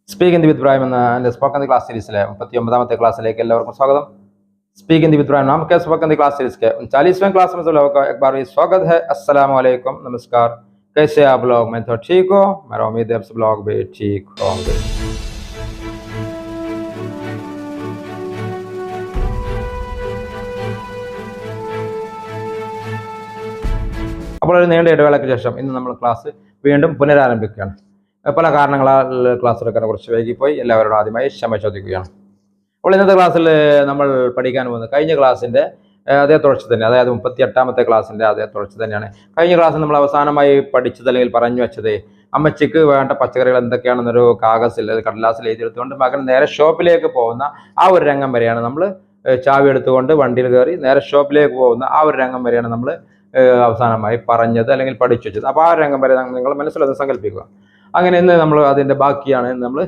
Speak Hindi വിത്ത് ഇബ്രാഹിം എന്ന എൻ്റെ spoken Hindi class series 39वीं क्लास എല്ലാവർക്കും സ്വാഗതം। स्पीक हिंदी विद इब्राहिम नाम के स्पोकन हिंदी क्लास सीरीज़ के 39वें क्लास में सब लोगों का एक बार भी स्वागत है। अस्सलाम वालेकुम, नमस्कार। कैसे आप लोग? मैं तो ठीक हो, मेरा उम्मीद है आप सब लोग भी ठीक होंगे। അപ്പോൾ ഒരു നീണ്ട ഇടവേളയ്ക്ക് ശേഷം ഇന്ന് നമ്മൾ ക്ലാസ് വീണ്ടും പുനരാരംഭിക്കുകയാണ്। പല കാരണങ്ങളാൽ ക്ലാസ് എടുക്കാൻ കുറച്ച് വൈകിപ്പോയി, എല്ലാവരോടും ആദ്യമായി ക്ഷമ ചോദിക്കുകയാണ്। അപ്പോൾ ഇന്നത്തെ ക്ലാസ്സിൽ നമ്മൾ പഠിക്കാൻ പോകുന്നത് കഴിഞ്ഞ ക്ലാസ്സിൻ്റെ അതേ തുടർച്ച തന്നെ, അതായത് 38ാമത്തെ ക്ലാസ്സിൻ്റെ അതേ തുടർച്ച തന്നെയാണ്। കഴിഞ്ഞ ക്ലാസ്സിൽ നമ്മൾ അവസാനമായി പഠിച്ചത് അല്ലെങ്കിൽ പറഞ്ഞു വെച്ചത് അമ്മച്ചിക്ക് വേണ്ട പച്ചക്കറികൾ എന്തൊക്കെയാണെന്നൊരു കാഗസിൽ കടലാസിൽ എഴുതിയെടുത്തുകൊണ്ട് മകൻ നേരെ ഷോപ്പിലേക്ക് പോകുന്ന ആ ഒരു രംഗം വരെയാണ് നമ്മൾ ചാവി എടുത്തുകൊണ്ട് വണ്ടിയിൽ കയറി നേരെ ഷോപ്പിലേക്ക് പോകുന്ന ആ ഒരു രംഗം വരെയാണ് നമ്മൾ അവസാനമായി പറഞ്ഞത് അല്ലെങ്കിൽ പഠിച്ചു വെച്ചത്। അപ്പോൾ ആ രംഗം വരെ നിങ്ങൾ മനസ്സിലത് സങ്കല്പിക്കുക। അങ്ങനെ ഇന്ന് നമ്മൾ അതിൻ്റെ ബാക്കിയാണ് നമ്മൾ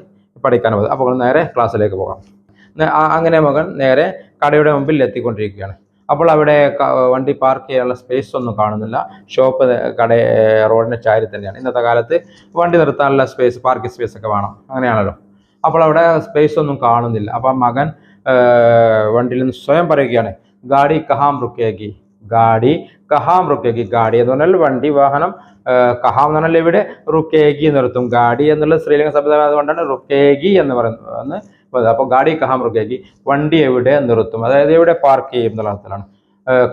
പഠിക്കാൻ പോകുന്നത്। അപ്പോൾ നേരെ ക്ലാസ്സിലേക്ക് പോകാം। അങ്ങനെ മകൻ നേരെ കടയുടെ മുമ്പിൽ എത്തിക്കൊണ്ടിരിക്കുകയാണ്। അപ്പോൾ അവിടെ വണ്ടി പാർക്ക് ചെയ്യാനുള്ള സ്പേസ് ഒന്നും കാണുന്നില്ല। ഷോപ്പ് കട റോഡിൻ്റെ ചാരി തന്നെയാണ്। ഇന്നത്തെ കാലത്ത് വണ്ടി നിർത്താനുള്ള സ്പേസ്, പാർക്കിംഗ് സ്പേസ് ഒക്കെ വേണം, അങ്ങനെയാണല്ലോ। അപ്പോൾ അവിടെ സ്പേസ് ഒന്നും കാണുന്നില്ല। അപ്പം മകൻ വണ്ടിയിൽ നിന്ന് സ്വയം പറയുകയാണ്, ഗാഡി കഹാം റുക്കേഗി, ഗാഡി കഹാം റുക്കേഗി। ഗാഡി എന്ന് പറഞ്ഞാൽ വണ്ടി, വാഹനം, കഹാം എന്ന് പറഞ്ഞാൽ ഇവിടെ റുക്കേഗി നിർത്തും। ഗാഡി എന്നുള്ള സ്ത്രീലിംഗ ശബ്ദമായതുകൊണ്ടാണ് റുക്കേഗി എന്ന് പറയുന്നത്। അപ്പോൾ ഗാഡി കഹാം റുക്കേഗി, വണ്ടി എവിടെ നിർത്തും, അതായത് എവിടെ പാർക്ക് ചെയ്യും എന്നുള്ള അർത്ഥത്തിലാണ്।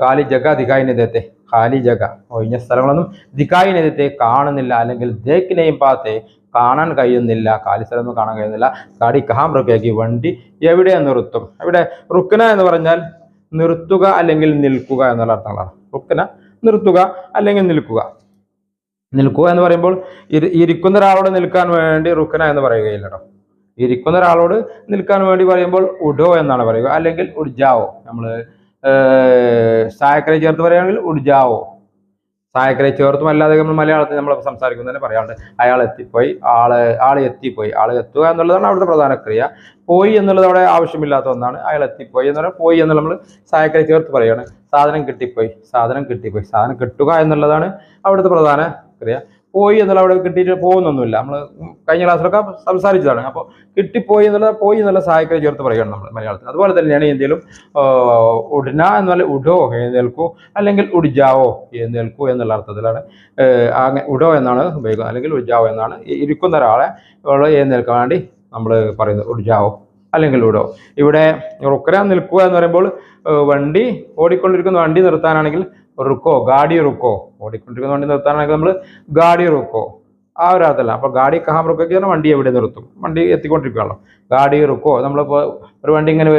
ഖാലി ജഗ ദിഖായി നദേത്തെ, ഖാലി ജഗ ഒഴിഞ്ഞ സ്ഥലങ്ങളൊന്നും ദിഖായി നദേത്തെ കാണുന്നില്ല, അല്ലെങ്കിൽ ദേഖ്നെയും പാത്തെ കാണാൻ കഴിയുന്നില്ല, കാലി സ്ഥലമൊന്നും കാണാൻ കഴിയുന്നില്ല। ഗാഡി കഹാം റുക്കേഗി, വണ്ടി എവിടെ നിർത്തും। ഇവിടെ റുക്കന എന്ന് പറഞ്ഞാൽ നിർത്തുക അല്ലെങ്കിൽ നിൽക്കുക എന്നുള്ള അർത്ഥങ്ങളാണ്। റുക്കന നിർത്തുക അല്ലെങ്കിൽ നിൽക്കുക। നിൽക്കുക എന്ന് പറയുമ്പോൾ ഇരിക്കുന്ന ഒരാളോട് നിൽക്കാൻ വേണ്ടി റുക്കന എന്ന് പറയുകയില്ല കേട്ടോ। ഇരിക്കുന്ന ഒരാളോട് നിൽക്കാൻ വേണ്ടി പറയുമ്പോൾ ഉഡോ എന്നാണ് പറയുക, അല്ലെങ്കിൽ ഉഡ്ജാവോ। നമ്മൾ സായക്കരെ ചേർത്ത് പറയുകയാണെങ്കിൽ ഉഡ്ജാവോ, സായക്കരെ ചേർത്തും അല്ലാതെ നമ്മൾ മലയാളത്തിൽ നമ്മൾ സംസാരിക്കുന്നത് തന്നെ പറയാറുണ്ട്। അയാൾ എത്തിപ്പോയി, ആൾ എത്തിപ്പോയി, ആൾ എത്തുക എന്നുള്ളതാണ് അവിടുത്തെ പ്രധാന ക്രിയ। പോയി എന്നുള്ളത് അവിടെ ആവശ്യമില്ലാത്ത ഒന്നാണ്। അയാൾ എത്തിപ്പോയി എന്ന് പറഞ്ഞാൽ പോയി എന്നുള്ള നമ്മൾ സായക്കരെ ചേർത്ത് പറയുകയാണ്। സാധനം കിട്ടിപ്പോയി, സാധനം കിട്ടിപ്പോയി, സാധനം കിട്ടുക എന്നുള്ളതാണ് അവിടുത്തെ പ്രധാന ക്രിയ। പോയി എന്നുള്ള അവിടെ കിട്ടിയിട്ട് പോകുന്നൊന്നുമില്ല, നമ്മൾ കഴിഞ്ഞ ക്ലാസ്സിലൊക്കെ സംസാരിച്ചതാണ്। അപ്പോൾ കിട്ടിപ്പോയി എന്നുള്ള പോയി എന്നുള്ള സഹായിക്കൽ ചേർത്ത് പറയുകയാണ് നമ്മൾ മലയാളത്തിൽ। അതുപോലെ തന്നെയാണ് ഇന്ത്യയിലും ഉഡ്ന എന്ന് പറഞ്ഞാൽ ഉഡോ എഴുന്നേൽക്കൂ, അല്ലെങ്കിൽ ഉഡ്ജാവോ എഴുന്നേൽക്കൂ എന്നുള്ള അർത്ഥത്തിലാണ് ഉഡോ എന്നാണ് ഉപയോഗിക്കുന്നത്, അല്ലെങ്കിൽ ഉഡ്ജാവോ എന്നാണ് ഇരിക്കുന്ന ഒരാളെ എഴുന്നേൽക്കാൻ വേണ്ടി നമ്മൾ പറയുന്നത്, ഉഡ്ജാവോ അല്ലെങ്കിൽ ഉഡോ। ഇവിടെ റുക്കന നിൽക്കുക എന്ന് പറയുമ്പോൾ വണ്ടി ഓടിക്കൊണ്ടിരിക്കുന്ന വണ്ടി നിർത്താനാണെങ്കിൽ റുക്കോ, ഗാഡി റുക്കോ, ഓടിക്കൊണ്ടിരിക്കുന്ന വണ്ടി നിർത്താനാണെങ്കിൽ നമ്മൾ ഗാഡി റുക്കോ, ആ ഒരു അർത്ഥമല്ല। അപ്പോൾ ഗാഡി കഹാം റുക്കോക്ക് പറഞ്ഞാൽ വണ്ടി എവിടെ നിർത്തും, വണ്ടി എത്തിക്കൊണ്ടിരിക്കുകയാണല്ലോ, ഗാഡി റുക്കോ। നമ്മളിപ്പോൾ ഒരു വണ്ടി ഇങ്ങനെ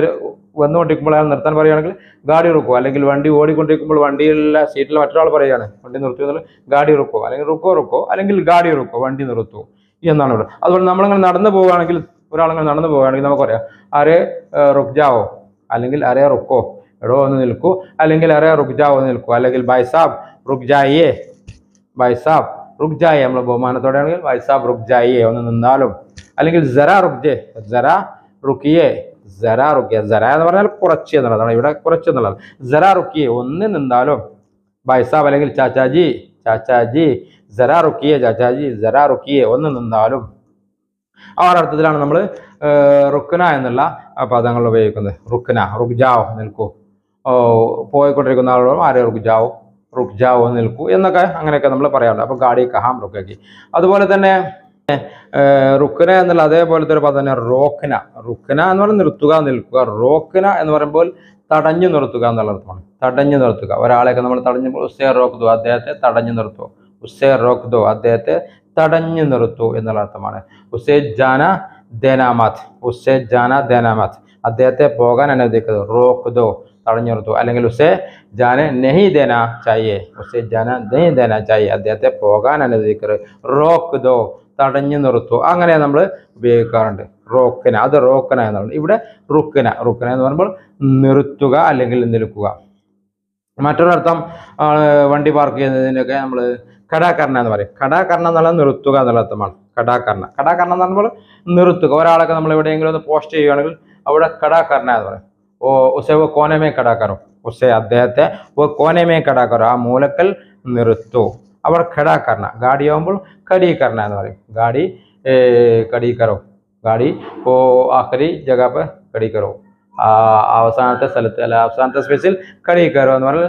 വന്നുകൊണ്ടിരിക്കുമ്പോൾ അയാൾ നിർത്താൻ പറയുകയാണെങ്കിൽ ഗാഡി റുക്കോ, അല്ലെങ്കിൽ വണ്ടി ഓടിക്കൊണ്ടിരിക്കുമ്പോൾ വണ്ടിയിലുള്ള സീറ്റിൽ മറ്റൊരാൾ പറയുകയാണ് വണ്ടി നിർത്തി എന്നാൽ ഗാഡി റുക്കോ, അല്ലെങ്കിൽ റുക്കോ റുക്കോ, അല്ലെങ്കിൽ ഗാഡി റുക്കോ, വണ്ടി നിർത്തൂ എന്നാണ് ഇവിടെ। അതുപോലെ നമ്മളിങ്ങനെ നടന്നു പോവുകയാണെങ്കിൽ, ഒരാളിങ്ങനെ നടന്നു പോവുകയാണെങ്കിൽ നമുക്കറിയാം അരേ റുക്ജാവോ, അല്ലെങ്കിൽ അരേ റുക്കോ, എടോ ഒന്ന് നിൽക്കൂ, അല്ലെങ്കിൽ അരേ റുക്ജാവോ ഒന്ന് നിൽക്കൂ, അല്ലെങ്കിൽ ബൈസാബ് റുക്ജായിയെ, ബൈസാബ് റുക്ജായിയെ, നമ്മൾ ബഹുമാനത്തോടെ ആണെങ്കിൽ ബൈസാബ് റുക്ജായിയെ ഒന്ന് നിന്നാലും, അല്ലെങ്കിൽ ജറാ റുക്ജെ, ജറാ റുക്കിയെ, ജറാ റുക്കിയ, ജറാ എന്ന് പറഞ്ഞാൽ കുറച്ച് എന്നുള്ളതാണ്, ഇവിടെ കുറച്ച് എന്നുള്ളതാണ്। ജറാ റുക്കിയെ ഒന്ന് നിന്നാലും, ബൈസാബ് അല്ലെങ്കിൽ ചാച്ചാജി, ചാച്ചാജി ജറാ റുക്കിയെ, ചാച്ചാജി ജറാ റുക്കിയെ ഒന്ന് നിന്നാലും, ആ ഒരർത്ഥത്തിലാണ് നമ്മൾ റുക്കന എന്നുള്ള പദങ്ങൾ ഉപയോഗിക്കുന്നത്। റുക്കന, റുക്ജാവോ നിൽക്കൂ, പോയിക്കൊണ്ടിരിക്കുന്ന ആളോടും ആരെ റുക്ജാവോ, റുക്ജാവോ നിൽക്കൂ എന്നൊക്കെ അങ്ങനെയൊക്കെ നമ്മൾ പറയാറുണ്ട്। അപ്പോൾ ഗാഡി കഹാം റുക്കേഗി। അതുപോലെ തന്നെ റുക്കന എന്നുള്ള അതേപോലത്തെ ഒരു പദം തന്നെ റോക്കന, റുക്കന എന്ന് പറഞ്ഞാൽ നിർത്തുക, നിൽക്കുക। റോക്കന എന്ന് പറയുമ്പോൾ തടഞ്ഞു നിർത്തുക എന്നുള്ള അർത്ഥമാണ്, തടഞ്ഞു നിർത്തുക। ഒരാളെയൊക്കെ നമ്മൾ തടഞ്ഞപ്പോൾ ഉസ്സേ റോക്ക് ദോ, അദ്ദേഹത്തെ തടഞ്ഞു നിർത്തൂ, ഉസ്സേ റോക്ക് ദോ, അദ്ദേഹത്തെ തടഞ്ഞു നിർത്തൂ എന്നുള്ള അർത്ഥമാണ്। ഉസ്സേ ജാന ദേനാമത്, ഉസ്സേ ജാന ദേനാമത്, അദ്ദേഹത്തെ പോകാൻ അനുവദിക്കരുത്, റോക്ക് ദോ തടഞ്ഞു നിർത്തൂ, അല്ലെങ്കിൽ ഉസ്സേ ജാന നെഹി ദേന ചായേ, ഉസ്സേ ജാന നെഹി ദേന ചായേ, അദ്ദേഹത്തെ പോകാൻ അനുവദിക്കരുത്, റോക്ക് ദോ തടഞ്ഞു നിർത്തൂ, അങ്ങനെ നമ്മൾ ഉപയോഗിക്കാറുണ്ട്। റോക്കന, അത് റോക്കന എന്നാണ്। ഇവിടെ റുക്കന, റുക്കന എന്ന് പറയുമ്പോൾ നിർത്തുക അല്ലെങ്കിൽ നിൽക്കുക। മറ്റൊരർത്ഥം വണ്ടി പാർക്ക് ചെയ്യുന്നതിനൊക്കെ നമ്മൾ ഖടാകർണ എന്ന് പറയും। ഖടാകർണ എന്നുള്ള നിർത്തുക എന്നുള്ള അർത്ഥമാണ് ഖടാകർണ। ഖടാകർണ എന്ന് പറയുമ്പോൾ നിർത്തുക। ഒരാളൊക്കെ നമ്മൾ എവിടെയെങ്കിലും ഒന്ന് പോസ്റ്റ് ചെയ്യുകയാണെങ്കിൽ അവിടെ ഖടാകർണ എന്ന് പറയും। ഉസേ വോ കോനമേ ഖടാകറോ, ഉസേ അദ്ദേഹത്തെ വോ കോനമേ ഖടാകറോ, ആ മൂലക്കൽ നിർത്തൂ, അവിടെ ഖടാകർണ। ഗാഡി ആകുമ്പോൾ ഖടീകർണ എന്ന് പറയും, ഗാഡി ഖടീകറോ, गाड़ी को आखिरी जगह पर खड़ी करो, അവസാനത്തെ സ്ഥലത്ത് അല്ല അവസാനത്തെ സ്പേസിൽ കടി കയറുക എന്ന് പറഞ്ഞാൽ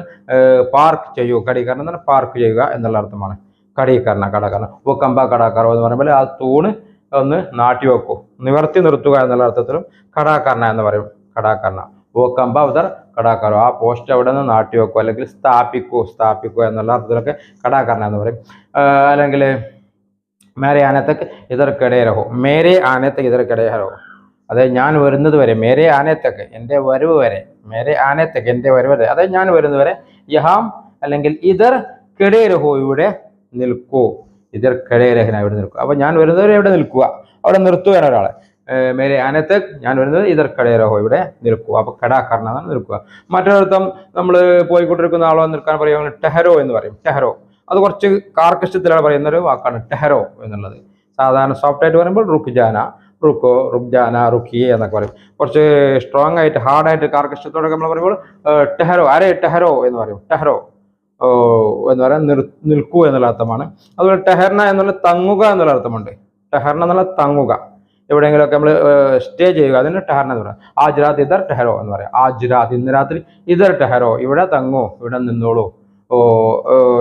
പാർക്ക് ചെയ്യുക. കടി കയറണം എന്ന് പറഞ്ഞാൽ പാർക്ക് ചെയ്യുക എന്നുള്ള അർത്ഥമാണ്. കടി കയറണം, കട കയറണം. ഓ കമ്പ കട കറോ എന്ന് പറയുമ്പോൾ ആ തൂണ് ഒന്ന് നാട്ടി വെക്കൂ, നിവർത്തി നിർത്തുക എന്നുള്ള അർത്ഥത്തിലും കടാകർണ എന്ന് പറയും. കടാകർണ ഓ കമ്പ ഉദർ കടാക്കറോ, ആ പോസ്റ്റ് അവിടെ നിന്ന് നാട്ടി വെക്കൂ അല്ലെങ്കിൽ സ്ഥാപിക്കൂ എന്നുള്ള അർത്ഥത്തിലൊക്കെ കടാകർണ എന്ന് പറയും. അല്ലെങ്കിൽ മേരെ ആനത്തക്ക് ഇതർ കടേ രഹോ, മേരെ ആനത്തക്ക് ഇതർ കടേ രഹോ, അതായത് ഞാൻ വരുന്നത് വരെ, മേരെ ആനത്തക്ക് എൻ്റെ വരവ് വരെ, മേരെ ആനത്തക്ക് എൻ്റെ വരവ് വരെ, അതായത് ഞാൻ വരുന്നത് വരെ, യഹാം അല്ലെങ്കിൽ ഇതർ കടേ രഹോ ഇവിടെ നിൽക്കൂ, ഇതർ കടേ രഹന ഇവിടെ നിൽക്കുക. അപ്പൊ ഞാൻ വരുന്നത് വരെ ഇവിടെ നിൽക്കുക, അവിടെ നിർത്തുകയാണ് ഒരാളെ. മേരെ ആനത്തക്ക് ഞാൻ വരുന്നത് ഇതർ കടേ രഹോ ഇവിടെ നിൽക്കുക. അപ്പൊ കടാ കർണാണ് നിൽക്കുക. മറ്റൊരർത്ഥം നമ്മൾ പോയിക്കൊണ്ടിരിക്കുന്ന ആളോ നിൽക്കാൻ പറയുക ടെഹരോ എന്ന് പറയും. ടെഹരോ അത് കുറച്ച് കാർക്കശത്തിലാണ് പറയുന്ന ഒരു വാക്കാണ് ടെഹറോ എന്നുള്ളത്. സാധാരണ സോഫ്റ്റ് ആയിട്ട് പറയുമ്പോൾ റുക്ക് ജാന, റുക്കോ, റുക്ക് ജാന, റുക്കിയെ എന്നൊക്കെ പറയും. കുറച്ച് സ്ട്രോങ് ആയിട്ട് ഹാർഡായിട്ട് കാർക്കശത്തോടെ നമ്മൾ പറയുമ്പോൾ ടെഹറോ, അരേ ടെഹറോ എന്ന് പറയും. ടെഹറോ എന്ന് പറയാൻ നിൽക്കൂ എന്നുള്ള അർത്ഥമാണ്. അതുപോലെ ടെഹർന എന്നുള്ള തങ്ങുക എന്നുള്ള അർത്ഥമുണ്ട്. ടെഹർന എന്നുള്ള തങ്ങുക, എവിടെയെങ്കിലുമൊക്കെ നമ്മൾ സ്റ്റേ ചെയ്യുക, അതിന് ടെഹർന എന്ന് പറയാം. ആജ് രാത് ഇതർ ടെഹറോ എന്ന് പറയാം. ആജ് രാത് ഇന്ന് രാത്രി, ഇതർ ടെഹറോ ഇവിടെ തങ്ങൂ, ഇവിടെ നിന്നോളൂ.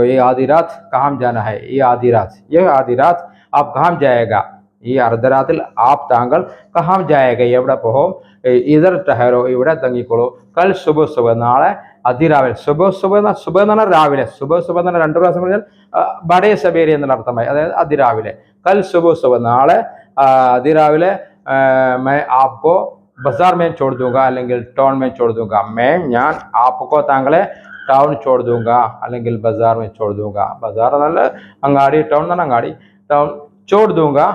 ये आधी रात कहाँ जाना है, ये आधी रात आप कहाँ जाएगा, ഈ അർദ്ധരാത്രിൽ ആപ് താങ്കൾ കഹാം ജായേഗ എവിടെ പോകും, ഇതർ ടെഹറോ ഇവിടെ തങ്ങിക്കോളൂ. കൽ സുബ നാളെ അതിരാവിലെ, സുബ എന്ന് പറഞ്ഞാൽ രാവിലെ, സുബ എന്ന് പറഞ്ഞാൽ 2 പ്രാവശ്യം പറഞ്ഞാൽ ബഡേ സബേരി എന്നുള്ള അർത്ഥമായി, അതായത് അതിരാവിലെ. കൽ സുബ നാളെ അതിരാവിലെ मैं आपको ബസാർ में छोड़ दूंगा അല്ലെങ്കിൽ ടൗൺ में छोड़ दूंगा, ഞാൻ आपको താങ്കളെ ടൗൺ ചോड़ दूंगा അല്ലെങ്കിൽ ബസാർ में छोड़ दूंगा. ബസാർ എന്നല്ല അങ്ങാടി, ടൗൺ എന്ന് പറഞ്ഞാൽ അങ്ങാടി. ടൗൺ ചോड़ दूंगा,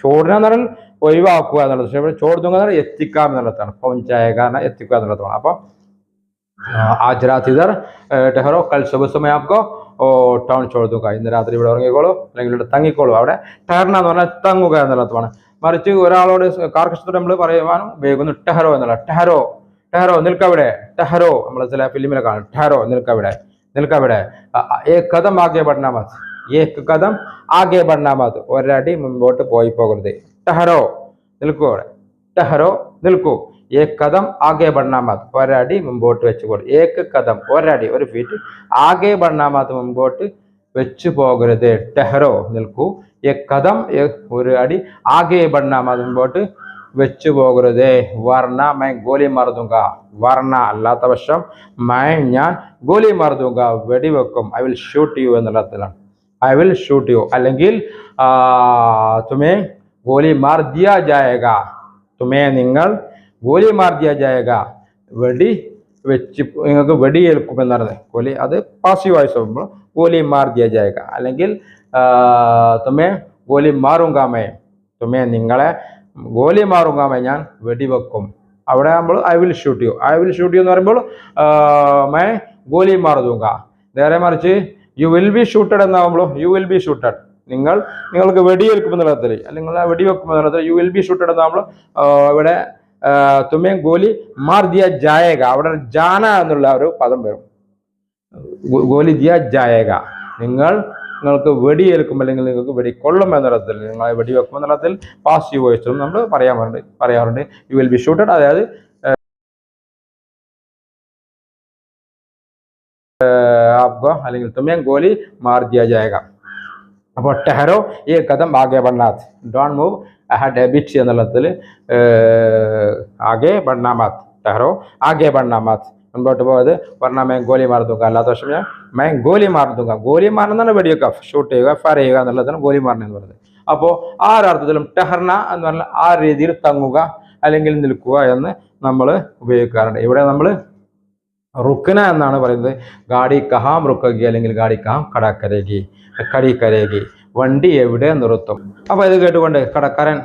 ചോടുക എന്ന് പറഞ്ഞാൽ ഒഴിവാക്കുക എന്നുള്ളത്. പക്ഷേ ഇവിടെ ചോड़ दूंगा എന്ന് പറഞ്ഞാൽ എത്തിക്കാം എന്നുള്ളതാണ്. പൗഞ്ചായക എന്നാൽ എത്തിക്കുക എന്നുള്ളതാണ്. അപ്പോൾ ആജ് രാത് ഇതർ ടെഹറോ കൽ സുബഹ് സമയ ആപ്കോ ടൗൺ ചോड़ दूंगा, ഇന്ന് രാത്രി ഇവിടെ ഉറങ്ങിക്കോളൂ അല്ലെങ്കിൽ ഇവിടെ തങ്ങിക്കോളൂ. അവിടെ ടെഹർന എന്ന് പറഞ്ഞാൽ തങ്ങുക എന്നുള്ളതാണ്. മറിച്ച് ഒരാളോട് കാർക്കശത്തോടെ നമ്മൾ പറയുവാനും ഉപയോഗിക്കുന്നു ടെഹറോ എന്നുള്ള. ടെഹറോ നിൽക്കവിടെ, ടെഹറോ നമ്മൾ ചില ഫിലിമിലെ കാണും. ടെഹറോ നിൽക്കവിടെ. ഏക് കദം ആകെ ബഡ്നാ മത്, ഏക് കദം ആകെ ബഡ്നാ മത്, ഒരടി മുമ്പോട്ട് പോയി പോകരുത്. ടെഹറോ നിൽക്കൂ, അവിടെ ടെഹറോ നിൽക്കൂ. ഏക് കദം ആകെ ബഡ്നാ മത്, ഒരടി മുമ്പോട്ട് വെച്ചുകൊള്ളു. ഏക് കദം ഒരടി, ഒരു ഫീറ്റ്, ആകെ ബഡ്നാ മത് മുമ്പോട്ട് വെച്ചു പോകരുത്. ടെഹറോ നിൽക്കൂ. ഏക് കദം ഒരു അടി, ആകെ ബഡ്നാ മത് മുമ്പോട്ട് വെച്ചു പോകരുത്. വർണ്ണ മൈ ഗോലി മർദുങ്ക, വർണ്ണ അല്ലാത്ത പക്ഷം മൈ ഞാൻ ഗോലി മർദുങ്ക വെടിവെക്കും. ഐ വിൽ ഷൂട്ട് യു എന്നുള്ള അർത്ഥത്തിലാണ്. ഐ വിൽ ഷൂട്ട് യു അല്ലെങ്കിൽ തുമേ ഗോലി മാർ ദിയാ ജായേഗ, തുമേ നിങ്ങൾ ഗോലി മാർ ദിയാ ജായേഗ വെടി വെച്ച് നിങ്ങൾക്ക് വെടിയേൽക്കും എന്നറിഞ്ഞത്. ഗോലി അത് പാസീവ് വോയിസ് ആകുമ്പോൾ ഗോലി മാർ ദിയാ ജായേഗ അല്ലെങ്കിൽ തുമേ ഗോലി മാറുങ്കാമേ, തുമേ നിങ്ങളെ ഗോലി മാറുങ്കാമേ ഞാൻ വെടിവെക്കും. അവിടെ ആകുമ്പോൾ ഐ വിൽ ഷൂട്ട് യു എന്ന് പറയുമ്പോൾ മേ ഗോലി മാർ ദൂങ്ക. നേരെ മറിച്ച് യു വിൽ ബി ഷൂട്ടഡ് എന്നാകുമ്പോൾ യു വിൽ ബി ഷൂട്ടഡ്, നിങ്ങൾക്ക് വെടിയേൽക്കുമെന്നുള്ള അർത്ഥത്തിൽ അല്ലെങ്കിൽ വെടിവെക്കുമെന്നുള്ള അർത്ഥത്തിൽ യു വിൽ ബി ഷൂട്ടഡ് എന്നാകുമ്പോൾ ഇവിടെ തുമേ ഗോലി മാർ ദിയ ജായേഗ, അവിടെ ജാന എന്നുള്ള ഒരു പദം വരും. ഗോലി ദിയ ജായേഗ, നിങ്ങൾക്ക് വെടിയേൽക്കും അല്ലെങ്കിൽ നിങ്ങൾക്ക് വെടിക്കൊള്ളും എന്നർത്ഥത്തിൽ, നിങ്ങളെ വെടിവെക്കും എന്നർത്ഥത്തിൽ പാസീവ് വോയിസിലും നമ്മൾ പറയാറുണ്ട് യു വിൽ ബി ഷൂട്ടഡ്, അതായത് ആപ്കോ അല്ലെങ്കിൽ തുമേ ഗോലി മാർ ദിയ ജായേഗ. അപ്പോൾ ടെഹറോ ഈ കദം ആകെ ബഡ്നാത്, don't move ahead a bit എന്നുള്ളതിൽ ആകെ ബഡ്നാമാത്, ടെഹറോ ആകെ ബഡ്നാമാത് മുൻപോട്ട് പോയത്. വർണ്ണ മേ ഗോലി മാർ ദൂങ്ക, അല്ലാത്ത വർഷം ഞാൻ മേ ഗോലി മാർ ദൂങ്ക. ഗോലി മാറുന്നതാണ് വെടിവെക്കുക, ഷൂട്ട് ചെയ്യുക, ഫയർ ചെയ്യുക എന്നുള്ളതാണ് ഗോലി മാറണം എന്ന് പറയുന്നത്. അപ്പോൾ ആ ഒരർത്ഥത്തിലും ടെഹർന എന്ന് പറഞ്ഞാൽ ആ രീതിയിൽ തങ്ങുക അല്ലെങ്കിൽ നിൽക്കുക എന്ന് നമ്മൾ ഉപയോഗിക്കാറുണ്ട്. ഇവിടെ നമ്മൾ റുക്കന എന്നാണ് പറയുന്നത്. ഗാഡി കഹാം റുക്കകി അല്ലെങ്കിൽ ഗാഡി കഹാം കടി കരേഗി, വണ്ടി എവിടെ നിർത്തും. അപ്പോൾ ഇത് കേട്ടുകൊണ്ട് കടക്കാരൻ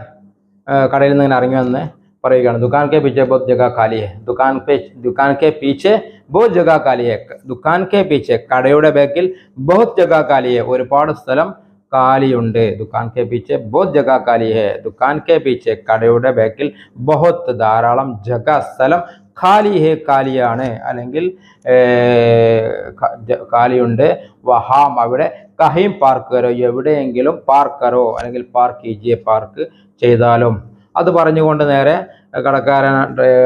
കടയിൽ നിന്ന് ഇറങ്ങി വന്ന് പറയുകയാണ്, ദുക്കാൻ കെ പീछे बहुत जगह खाली है, दुकान के पीछे बहुत जगह खाली है. दुकान के पीछे കടയുടെ ബാക്കിൽ बहुत जगह खाली है, ഒരുപാട് സ്ഥലം കാലിയുണ്ട്. ദുക്കാൻ കെ പീछे बहुत जगह खाली है, ദുക്കാൻ കെ പീछे കടയുടെ ബാക്കിൽ बहुत ധാരാളം ജഗ സ്ഥലം ഖാലി ഹേ കാലിയാണ്, അല്ലെങ്കിൽ കാലിയുണ്ട്. വഹാം അവിടെ, കഹീം പാർക്ക് കരോ എവിടെയെങ്കിലും പാർക്ക് കരോ അല്ലെങ്കിൽ പാർക്ക് കീജിയെ പാർക്ക് ചെയ്താലും. അത് പറഞ്ഞുകൊണ്ട് നേരെ കടക്കാരൻ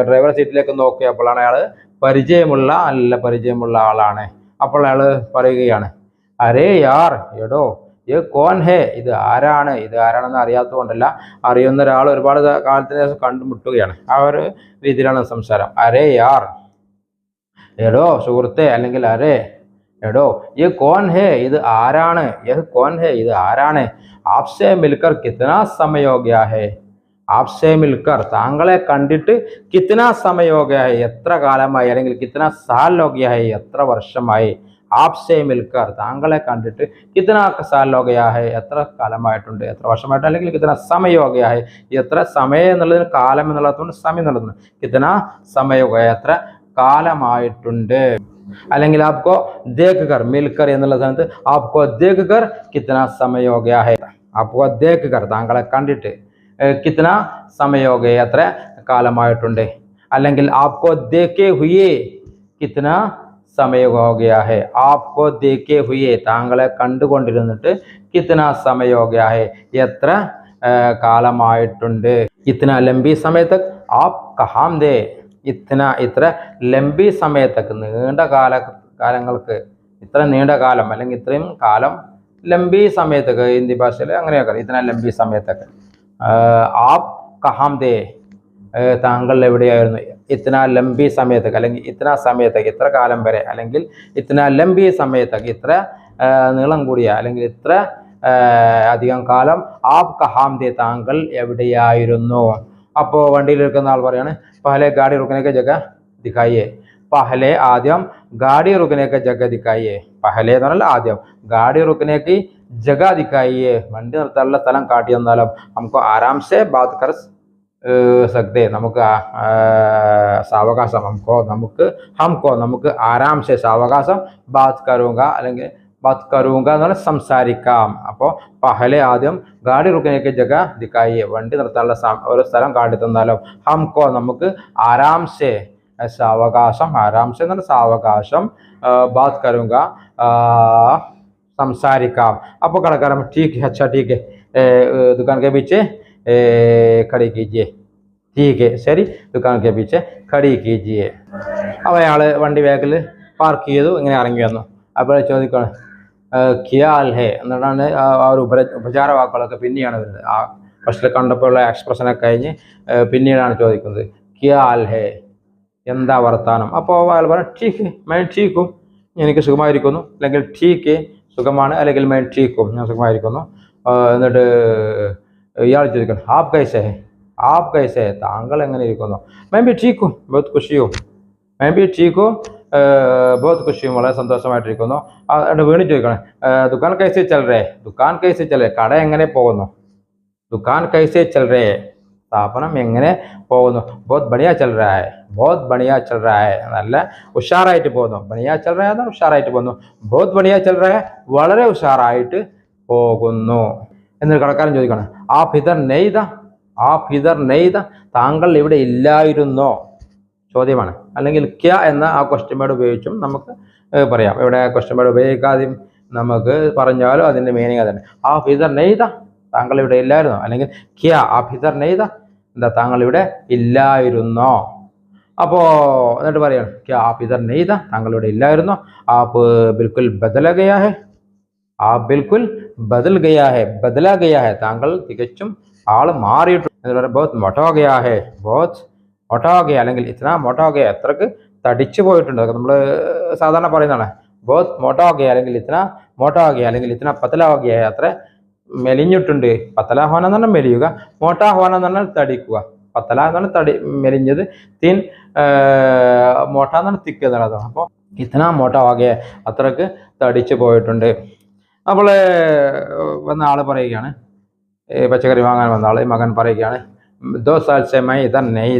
ഡ്രൈവർ സീറ്റിലേക്ക് നോക്കിയപ്പോഴാണ് അയാൾ നല്ല പരിചയമുള്ള ആളാണ്. അപ്പോൾ അയാൾ പറയുകയാണ്, അരേ യാർ എടോ ഇത് കോൻ ഹേ, ഇത് ആരാണെന്ന് അറിയാത്തതുകൊണ്ടല്ല, അറിയുന്ന ഒരാൾ ഒരുപാട് കാലത്തിന് ശേഷം കണ്ടുമുട്ടുകയാണ്. ആ ഒരു രീതിയിലാണ് സംസാരം. അരേ യാർ എടോ സുഹൃത്തെ, അല്ലെങ്കിൽ അരേ എടോ യേ കോൻ ഹേ, ഇത് ആരാണ്, ഇത് ആരാണ്. ആപ്സെ മിൽക്കർ കിത്നാ സമയ ഹോ ഗയാ ഹേ, ആപ്സെ മിൽക്കർ താങ്കളെ കണ്ടിട്ട് കിത്നാ സമയ ഹോ ഗയാ ഹേ എത്ര കാലമായി, അല്ലെങ്കിൽ കിത്നാ സാൽ ഹോ ഗയാ ഹേ എത്ര വർഷമായി. ആപ്സെ മിൽക്കർ താങ്കളെ കണ്ടിട്ട് കിത്നാ സാൽ ഹോ ഗയാ ഹേ എത്ര കാലമായിട്ടുണ്ട്, എത്ര വർഷമായിട്ട്, അല്ലെങ്കിൽ കിത്നാ സമയ ഹോ ഗയാ ഹേ എത്ര സമയം എന്നുള്ളതിന് കാലം എന്നുള്ളതുകൊണ്ട് സമയം എന്നുള്ളതുകൊണ്ട് കിത്നാ സമയ ഹോ ഗയാ എത്ര കാലമായിട്ടുണ്ട്. അല്ലെങ്കിൽ ആപ്കോ ദേഖ് കർ, മിൽക്കർ എന്നുള്ള സ്ഥാനത്ത് ആപ്കോ ദേഖ് കർ കിത്നാ സമയ ഹോ ഗയാ ഹേ, ആപ്കോ ദേഖ് കർ താങ്കളെ കണ്ടിട്ട് കിത്നാ സമയ ഹോ ഗയാ എത്ര കാലമായിട്ടുണ്ട്. അല്ലെങ്കിൽ ആപ്കോ ദേഖേ ഹുയേ കിത്നാ സമയ ഹോ ഗയാ ഹേ, ആപ്കോ ദേഖേ ഹുയേ താങ്കളെ കണ്ടുകൊണ്ടിരുന്നിട്ട് കിത്നാ സമയ ഹോ ഗയാ ഹേ എത്ര കാലമായിട്ടുണ്ട്. ഇത്നാ ലംബി സമയ തക് ആപ് കഹാം ദേ, ഇത്ര ലംബി സമയത്തേക്ക് നീണ്ട കാലങ്ങൾക്ക്, ഇത്ര നീണ്ട കാലം അല്ലെങ്കിൽ ഇത്രയും കാലം, ലംബി സമയത്തേക്ക് ഹിന്ദി ഭാഷയിൽ അങ്ങനെയൊക്കെ ഇത്ര ലംബി സമയത്തേക്ക്. ആപ് കഹാം ദേ താങ്കൾ എവിടെയായിരുന്നു. ഇത്ര ലംബി സമയത്തേക്ക് അല്ലെങ്കിൽ ഇത്ര സമയത്തേക്ക് ഇത്ര കാലം വരെ, അല്ലെങ്കിൽ ഇത്ര ലംബി സമയത്തേക്ക് ഇത്ര നീളം കൂടിയ അല്ലെങ്കിൽ ഇത്ര അധികം കാലം. ആപ് കഹാം ദേ താങ്കൾ എവിടെയായിരുന്നു. അപ്പോൾ വണ്ടിയിലിരിക്കുന്ന ആൾ പറയാണ്, പഹലെ ഗാഡി റുക്കനേക്ക് ജഗ ദിഖായിയേ, പഹലെ ആദ്യം ഗാഡി റുക്കനേക്ക് ജഗ ദിഖായിയേ, പഹലെ എന്ന് പറഞ്ഞാൽ ആദ്യം, ഗാഡി റുക്കനേക്ക് ജഗ ദിഖായിയേ നമുക്ക് സ്ഥലം കാട്ടി തന്നാലും, നമുക്ക് ആരാംസെ ബാത് കർ സക്തേ, നമുക്ക് സാവകാശം നമുക്ക് ആരാംസെ സാവകാശം ബാത് കരൂങ്ക അല്ലെങ്കിൽ ബാത് കരൂങ്ക എന്ന് പറഞ്ഞാൽ സംസാരിക്കാം. അപ്പോൾ പഹലെ ആദ്യം ഗാഡി റുക്കനേക്ക് ജഗ ദിക്കായിയെ വണ്ടി നിർത്താനുള്ള ഒരു സ്ഥലം കാട്ടി തന്നാലോ, ഹംകോ നമുക്ക് ആരാംസെ സാവകാശം, ആരാംസെ എന്ന് പറഞ്ഞാൽ സാവകാശം, ബാത് കരൂങ്ക സംസാരിക്കാം. അപ്പോൾ കടക്കാരൻ ठीक है, अच्छा ठीक है, दुकान के पीछे खड़ी कीजिए, ठीक है ശരി, दुकान के पीछे खड़ी कीजिए. അപ്പോൾ അയാൾ വണ്ടി ബാക്കിൽ പാർക്ക് ചെയ്തു, ഇങ്ങനെ ഇറങ്ങി വന്നു. അപ്പോൾ ചോദിക്കണം ഖിയാൽ ഹേ എന്നിട്ടാണ് ആ ഒരു ഉപചാര വാക്കുകളൊക്കെ പിന്നെയാണ് വരുന്നത്. ആ ഫസ്റ്റിൽ കണ്ടപ്പോഴുള്ള എക്സ്പ്രഷനൊക്കെ കഴിഞ്ഞ് പിന്നീടാണ് ചോദിക്കുന്നത് ഖിയാൽ ഹേ എന്താ വർത്താനം. അപ്പോൾ അയാൾ പറഞ്ഞു ഠീക്ക് മൈ ഠീക്കും, എനിക്ക് സുഖമായിരിക്കുന്നു, അല്ലെങ്കിൽ ഠീക്ക് സുഖമാണ്, അല്ലെങ്കിൽ മൈ ഠീക്കും ഞാൻ സുഖമായിരിക്കുന്നു. എന്നിട്ട് ഇയാൾ ചോദിക്കണം ആപ് കൈസേ താങ്കൾ എങ്ങനെ ഇരിക്കുന്നു. മൈ ബി ഠീക്കും ബഹുത് ഖുഷിയും, മൈ ബി ഠീക്കും ബഹുത് ഖുഷിയും വളരെ സന്തോഷമായിട്ടിരിക്കുന്നു. എന്നിട്ട് വീണ്ടും ചോദിക്കണം ദുക്കാൻ കൈസേ ചൽ രേ, കട എങ്ങനെ പോകുന്നു. ദുക്കാൻ കൈസേ ചൽ രേ സ്ഥാപനം എങ്ങനെ പോകുന്നു. ബഹുത് ബണിയാ ചൽ രഹാ ഹൈ നല്ല ഉഷാറായിട്ട് പോകുന്നു. ബണിയാ ചൽ രഹാ ഹൈ ഉഷാറായിട്ട് പോകുന്നു. ബഹുത് ബണിയാ ചൽ രഹാ ഹൈ വളരെ ഉഷാറായിട്ട് പോകുന്നു. എന്നിട്ട് കടക്കാരൻ ചോദിക്കണം ആപ് ഇധർ നെയ്ത താങ്കൾ ഇവിടെ ഇല്ലായിരുന്നോ ചോദ്യമാണ്. അല്ലെങ്കിൽ ക്യാ എന്ന ആ ക്വസ്റ്റ്യൻ വേർഡ് ഉപയോഗിച്ചും നമുക്ക് പറയാം. ഇവിടെ ക്വസ്റ്റ്യൻ വേർഡ് ഉപയോഗിക്കാതെയും നമുക്ക് പറഞ്ഞാലും അതിൻ്റെ മീനിങ് അതന്നെ. ആപ് ഇധർ നെയ്ത താങ്കൾ ഇവിടെ ഇല്ലായിരുന്നോ, അല്ലെങ്കിൽ ക്യാ ആപ് ഇധർ നെയ്ത എന്താ താങ്കൾ ഇവിടെ ഇല്ലായിരുന്നോ. അപ്പോൾ എന്നിട്ട് പറയാണ് ക്യാ ആപ് ഇധർ നെയ്ത താങ്കൾ ഇവിടെ ഇല്ലായിരുന്നോ. ആപ് ബിൽക്കുൽ ബദല ഗയാ ഹെ താങ്കൾ തികച്ചും ആള് മാറിയിട്ടുണ്ട് എന്ന് പറയാം. ബഹുത് മൊട്ടോ ഗയാ അല്ലെങ്കിൽ ഇത്ര മൊട്ടോ ഗയാ എത്രക്ക് തടിച്ചു പോയിട്ടുണ്ട്. അതൊക്കെ നമ്മൾ സാധാരണ പറയുന്നതാണ്. ബഹുത് മൊട്ടോ ഗയാ അല്ലെങ്കിൽ ഇത്ര മൊട്ടോ ഗയാ അല്ലെങ്കിൽ ഇത്ര പത്തല ഹോ ഗയാ അത്ര മെലിഞ്ഞിട്ടുണ്ട്. പത്തല ഹോന എന്ന് പറഞ്ഞാൽ മെലിയുക, മോട്ടാ ഹോന എന്ന് പറഞ്ഞാൽ തടിക്കുക. പത്തല എന്ന് പറഞ്ഞാൽ തടി മെലിഞ്ഞത്, തീൻ മോട്ട എന്ന് പറഞ്ഞാൽ തിക്ക് എന്നുള്ളതാണ്. അപ്പോൾ ഇത്ര മോട്ട ഹോ ഗയാ അത്രക്ക് തടിച്ചു പോയിട്ടുണ്ട്. അപ്പോൾ വന്ന ആൾ പറയുകയാണ്, പച്ചക്കറി വാങ്ങാൻ വന്ന ആൾ മകൻ പറയുകയാണ് 2 साल से मैं इधर नहीं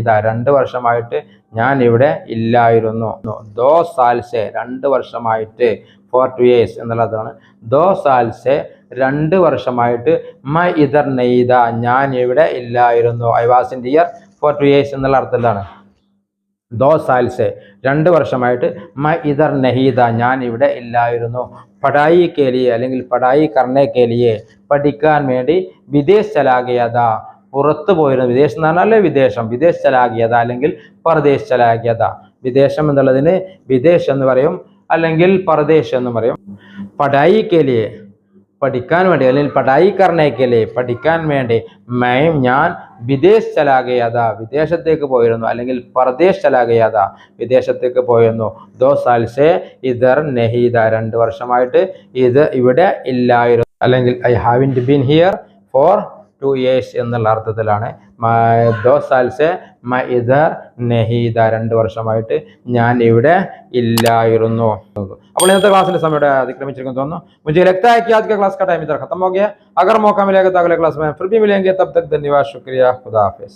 था 2 വർഷമായിട്ട് ഞാൻ ഇവിടെ ഇല്ലായിരുന്നു. 2 साल से 2 വർഷമായിട്ട് 4 years എന്നുള്ളതാണ്. 2 साल से 2 വർഷമായിട്ട് मैं इधर नहीं था ഞാൻ ഇവിടെ ഇല്ലായിരുന്നു. I was in here for 2 years എന്നുള്ള അർത്ഥത്തിലാണ്. 2 साल से 2 വർഷമായിട്ട് മൈ ഇധർ നഹീദ ഞാൻ ഇവിടെ ഇല്ലായിരുന്നു. പഠായി കെ ലിയെ അല്ലെങ്കിൽ പഠായി കർണേ കെ ലിയെ പഠിക്കാൻ വേണ്ടി വിദേശ് ചലാഗയത പുറത്തു പോയിരുന്നു. വിദേശം എന്ന് പറഞ്ഞാൽ വിദേശം, വിദേശ് ചലാഗയത അല്ലെങ്കിൽ പർദേശ് ചലാഗയത. വിദേശം എന്നുള്ളതിന് വിദേശ് എന്ന് പറയും അല്ലെങ്കിൽ പർദേശ് എന്ന് പറയും. പഠായി കെ ലിയെ പഠിക്കാൻ വേണ്ടി അല്ലെങ്കിൽ പഠായി കർണേ കെ ലിയെ പഠിക്കാൻ വേണ്ടി ഞാൻ വിദേശ് ചലാഗയത വിദേശത്തേക്ക് പോയിരുന്നു അല്ലെങ്കിൽ പർദേശ് ചലാഗയത വിദേശത്തേക്ക് പോയിരുന്നു. 2 साल से ഇധർ നഹീദ 2 വർഷമായിട്ട് ഇത് ഇവിടെ ഇല്ലായിരുന്നു അല്ലെങ്കിൽ I haven't been here for 2 years എന്നുള്ള അർത്ഥത്തിലാണ്. 2 साल से മൈ ഇധർ നഹീദ 2 വർഷമായിട്ട് ഞാൻ ഇവിടെ ഇല്ലായിരുന്നു. അപ്പോൾ इन्नते क्लास समय अतिक्रमिച്ചിരിക്കുന്നു തോന്നുന്നു. मुझे लगता है कि आज का क्लास का टाइम इधर खत्म हो गया. अगर मौका मिलेगा तो अगले क्लास में फिर भी मिलेंगे. तब तक धन्यवाद, शुक्रिया, खुदा हाफिज.